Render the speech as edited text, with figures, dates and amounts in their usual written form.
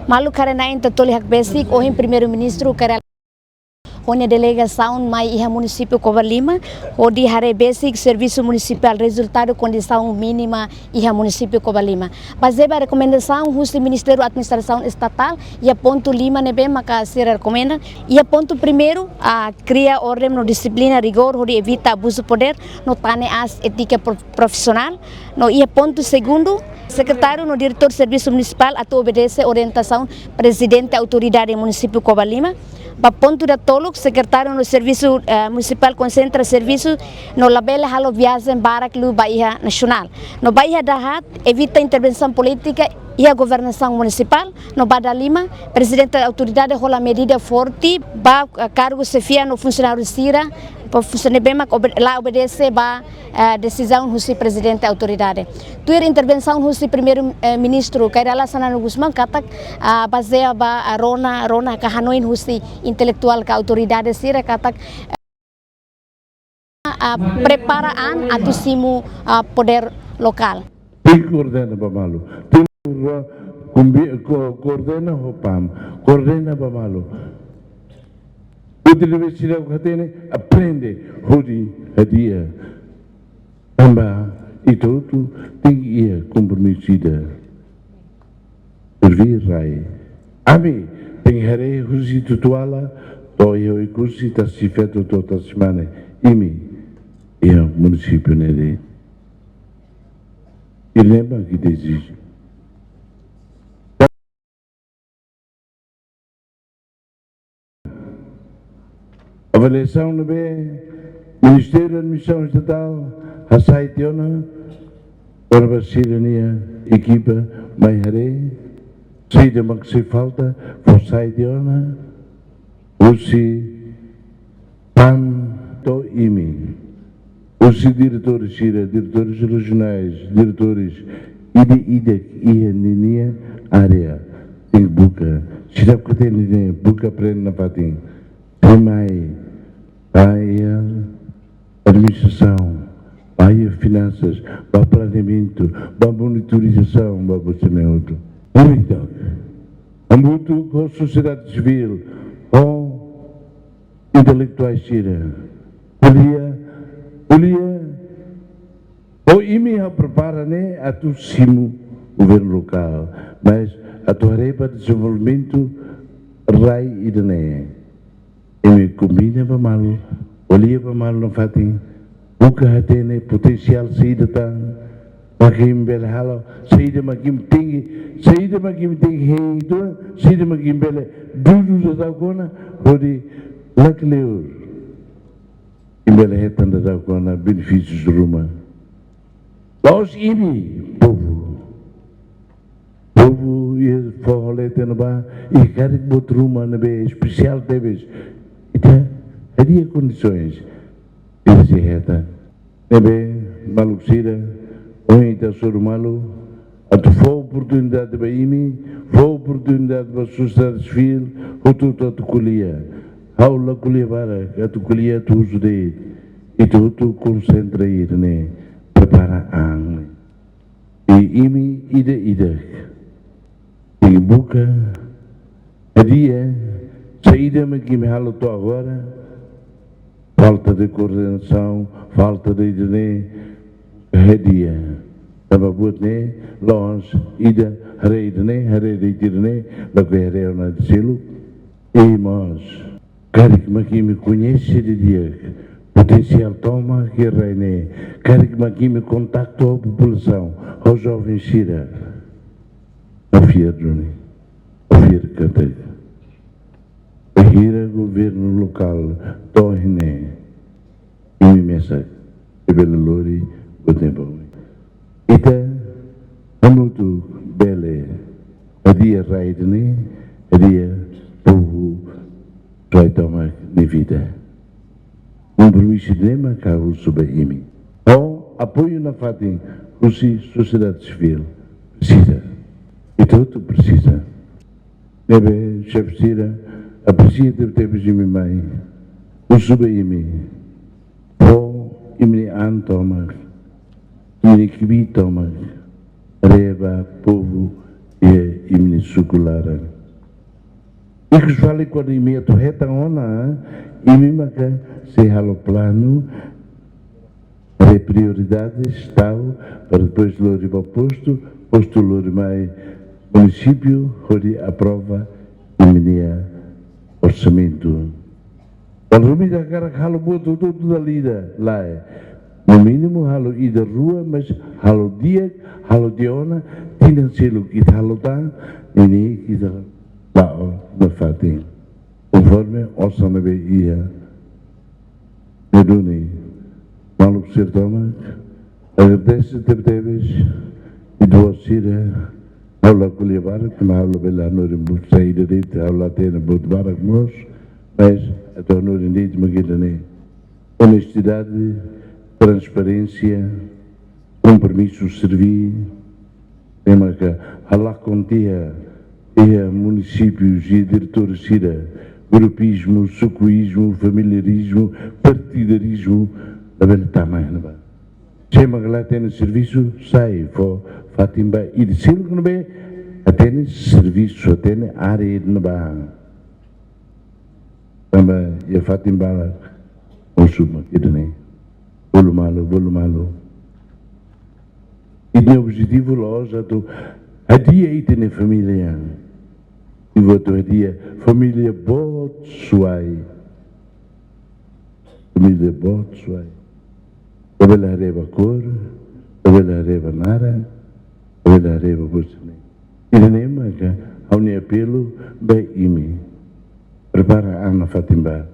Malu karena itu tolak basic, ohim primeiro-ministro karena Onde delegação mai iha município Cova Lima, onde hare basic serviço municipal resultado condição mínima iha município Cova Lima. Baseada recomendação do Ministério da Administração Estatal e a ponto Lima nebe maka se recomenda e a ponto primeiro a cria ordem no disciplina rigor onde evita abuso de poder no tane as ética profissional no e a ponto segundo secretário no diretor de serviço municipal a obedece orientação presidente da autoridade município Cova Lima. Para ponto da toluk secretário no serviço municipal concentra serviço no labela halo viagem barak lu Bahia nacional no Bahia dahat evita intervenção política e a governação municipal no Bada Lima presidente da autoridade rola medida forte ba cargo sefia no funcionário Sira para funcionar bem mas lá obedece ba decisão do presidente da autoridade tuir intervenção do primeiro ministro Kairala Sanano Gusman katak baseia ba rona kahanoin husi intelektual ka autoridade Sira katak preparaan atau simu poder lokal. Coordena Bamalu, coordena Hopam, coordena Bamalu. Putri Vesira Katene aprende Hodi Hadia. Amba itu tu tinggi ia kompromisida. Servir rai. Ami penghare husi tutuala to eu ikusi tasifeto to tasmane imi ia município nele. E lembra que exige. Avaliação no B, Ministério da Admissão Estatal, a Saitiona, para a cidadania, equipa, Maihare, Sida Maxi Falta, for Saitiona, Usi, Pam, To Imi. Os diretores Sira, diretores regionais, diretores IDEC e Ninia área em Buca, Sira que tem Buca prende na patim, Primai, Baia administração, Baia finanças, Baia planeamento, Baia monitorização, Baia boceneutro. Muito, muito com a sociedade civil, com intelectuais Sira, Polia, o imi a prepara né a tu simo governo local, mas a tua reba de desenvolvimento rai idane. Imi combina para malu, olia para malu no fatin, buka hatene potensial saída tang, makim bela halo, saída makim tinggi hei itu, saída makim bela dulu da kona, rodi lakleur. Imbele hetan da kona benefícios de rumah. Nós ini povo e forrolete no ba e carik bot rumah nebe especial teves. Ita hadia condições. Ele se heta nebe maluxira ou ita sur malu atu foi oportunidade ba imi, foi oportunidade ba sociedade civil, ou tudo kuliah. Haula kuliah bara, atu kuliah tu usude, itu tu konsentra ini preparaan. E imi ide, e buka, dia saída me que me halo to agora, falta de coordenação, falta de ide, dia, tava buat ne, los ida hare de ide, lagu hare na selu, e mas Karik maki me conhece de dia, potencial toma que reine. Karik maki me contacto a população, aos jovens Sira. Afia Drone, afia Katega. Ahira governo local, Torne, e me mensagem, e bela lori, o tempo. Ita, amutu, bele, a dia raidne, a dia povo, vai tomar de vida. Compromisso de lema carro sobre ele. Ou apoio na fatem, sociedade civil. Precisa. E tudo precisa. Nebe, chefe Sira, aprecia ter tempo de minha mãe. O sobre ele. Ou ele an tomar. Ele que tomar. Reba, povo e ele suculara. E que vale quando imento reta ona, e me marca se halo plano de prioridades tal para depois lori para posto lori mai município onde aprova e menia orçamento. Quando o mídia cara halo boto tudo da lida lá no mínimo halo ida rua mas halo dia ona tinha selo que halo tá ini kita lá na fatin conforme orçamento ia meduni maluco sertoma agradece teves e doacira aula kulibar que na aula bela no rimbu saída de aula tena bot barak mos mas até no rinite magidane honestidade, transparência, compromisso servir tema que halak contia e municípios e diretores sira grupismo, sucuísmo, familiarismo, partidarismo da bela tamanho ba chama que lá tem serviço sai for fatimba e de silo que não bem tem serviço tem área no ba também e fatimba o suma que nem bolo malo e o objetivo loja do a dia aí tem família e voto a dia família Botsuai Abela reba cor, abela reba nara, abela reba bosne. Irene maga, hau ne apelo, bai imi. Prepara ana fatimba.